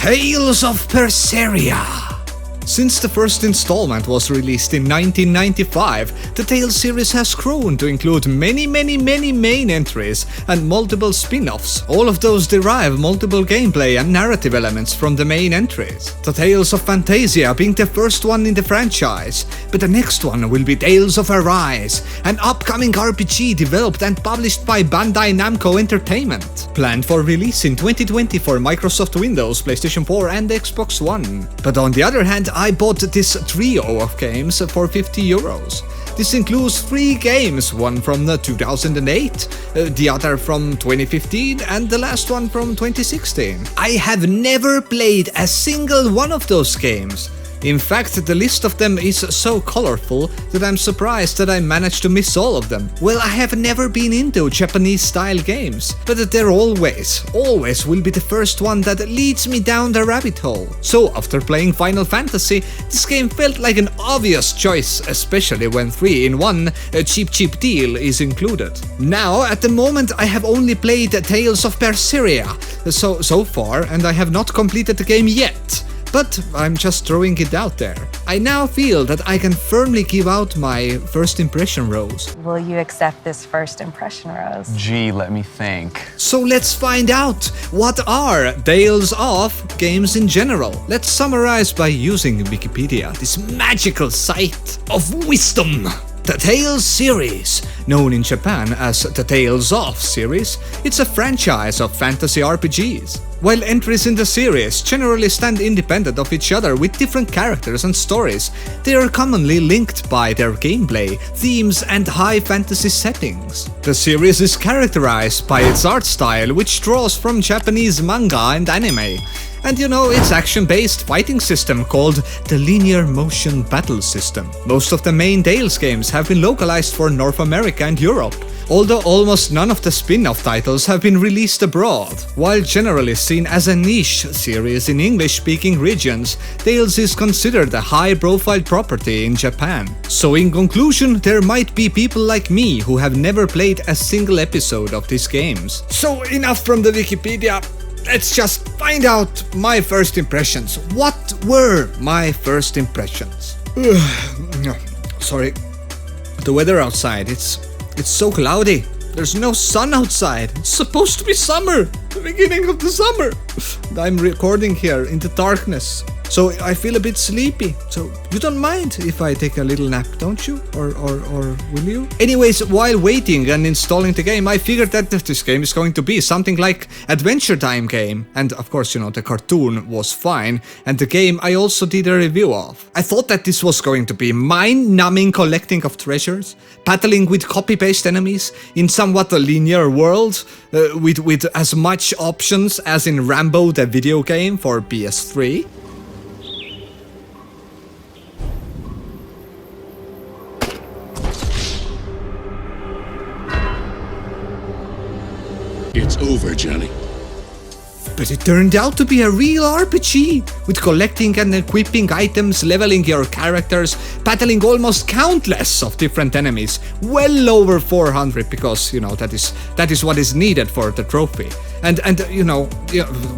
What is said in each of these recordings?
Tales of Berseria. Since the first installment was released in 1995, the Tales series has grown to include many main entries and multiple spin-offs. All of those derive multiple gameplay and narrative elements from the main entries. The Tales of Phantasia being the first one in the franchise, but the next one will be Tales of Arise, an upcoming RPG developed and published by Bandai Namco Entertainment, planned for release in 2020 for Microsoft Windows, PlayStation 4 and Xbox One. But on the other hand, I bought this trio of games for €50. This includes 3 games, one from 2008, the other from 2015 and the last one from 2016. I have never played a single one of those games. In fact, the list of them is so colorful that I'm surprised that I managed to miss all of them. Well, I have never been into Japanese-style games, but they're always will be the first one that leads me down the rabbit hole. So, after playing Final Fantasy, this game felt like an obvious choice, especially when 3-in-1, a cheap deal, is included. Now, at the moment, I have only played Tales of Berseria so far, and I have not completed the game yet. But I'm just throwing it out there. I now feel that I can firmly give out my first impression rose. Will you accept this first impression rose? Gee, let me think. So let's find out, what are Tales of games in general? Let's summarize by using Wikipedia, this magical site of wisdom. The Tales series, known in Japan as the Tales of series, it's a franchise of fantasy RPGs. While entries in the series generally stand independent of each other with different characters and stories, they are commonly linked by their gameplay, themes and high fantasy settings. The series is characterized by its art style, which draws from Japanese manga and anime, and its action-based fighting system called the Linear Motion Battle System. Most of the main Tales games have been localized for North America and Europe, although almost none of the spin-off titles have been released abroad. While generally seen as a niche series in English-speaking regions, Tales is considered a high-profile property in Japan. So in conclusion, there might be people like me who have never played a single episode of these games. So enough from the Wikipedia. Let's just find out my first impressions. What were my first impressions? Sorry. The weather outside, it's so cloudy. There's no sun outside. It's supposed to be summer. The beginning of the summer. I'm recording here in the darkness. So I feel a bit sleepy. So you don't mind if I take a little nap, don't you? Or will you? Anyways, while waiting and installing the game, I figured that this game is going to be something like Adventure Time game. And of course, the cartoon was fine. And the game I also did a review of. I thought that this was going to be mind-numbing collecting of treasures, battling with copy-paste enemies in somewhat a linear world, with as much options as in Rambo the video game for PS3. It's over, Johnny. But it turned out to be a real RPG, with collecting and equipping items, leveling your characters, battling almost countless of different enemies, well over 400 because, that is what is needed for the trophy. And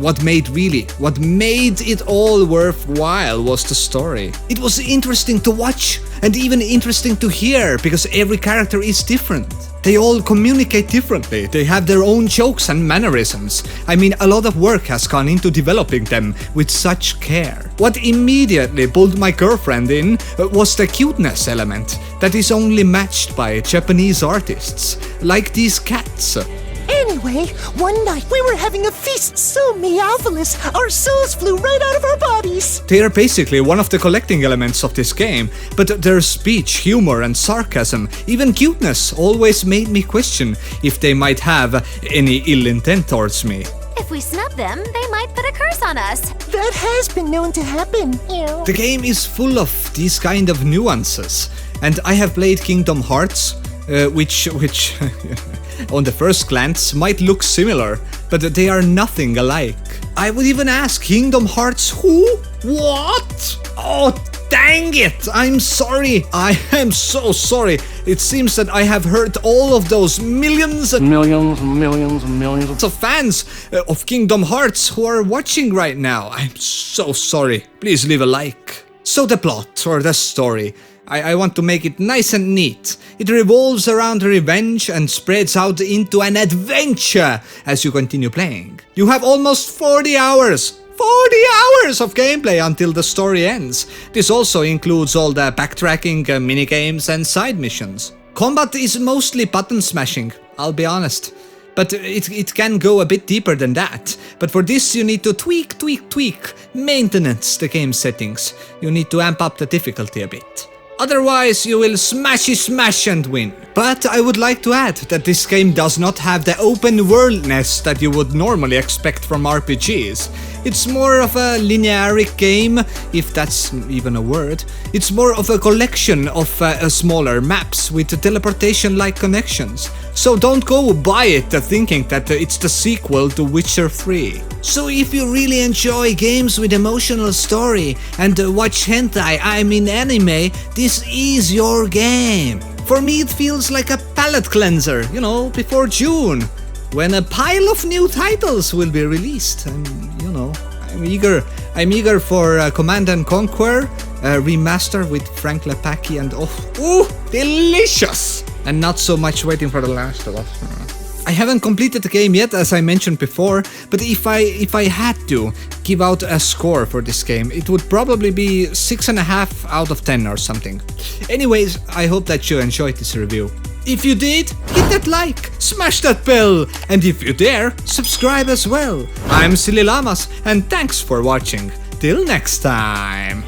what made it all worthwhile was the story. It was interesting to watch and even interesting to hear because every character is different. They all communicate differently, they have their own jokes and mannerisms. I mean, a lot of work has gone into developing them with such care. What immediately pulled my girlfriend in was the cuteness element that is only matched by Japanese artists, like these cats. Anyway, one night we were having a feast so meowvelous, our souls flew right out of our bodies. They are basically one of the collecting elements of this game, but their speech, humor and sarcasm, even cuteness, always made me question if they might have any ill intent towards me. If we snub them, they might put a curse on us. That has been known to happen. Ew. The game is full of these kind of nuances, and I have played Kingdom Hearts, which on the first glance might look similar, but they are nothing alike. I would even ask, Kingdom Hearts who? What? Oh, Dang it! I'm sorry. I am so sorry. It seems that I have hurt all of those millions of fans of Kingdom Hearts who are watching right now. I'm so sorry. Please leave a like. So the plot, or the story, I want to make it nice and neat. It revolves around revenge and spreads out into an adventure as you continue playing. You have almost 40 hours. 40 hours of gameplay until the story ends. This also includes all the backtracking, minigames and side missions. Combat is mostly button smashing, I'll be honest. But it can go a bit deeper than that. But for this you need to tweak, maintenance the game settings. You need to amp up the difficulty a bit. Otherwise you will smash and win. But I would like to add that this game does not have the open worldness that you would normally expect from RPGs. It's more of a linearic game, if that's even a word. It's more of a collection of smaller maps with teleportation-like connections. So don't go buy it thinking that it's the sequel to Witcher 3. So if you really enjoy games with emotional story and watch hentai, I mean anime, this is your game. For me it feels like a palate cleanser, you know, before June, when a pile of new titles will be released. And, you know, I'm eager for Command & Conquer remaster with Frank Lepaki and delicious! And not so much waiting for The Last of Us. I haven't completed the game yet, as I mentioned before, but if I had to give out a score for this game, it would probably be 6.5 out of 10 or something. Anyways, I hope that you enjoyed this review. If you did, hit that like, smash that bell, and if you dare, subscribe as well. I'm SillyLlamaz, and thanks for watching. Till next time.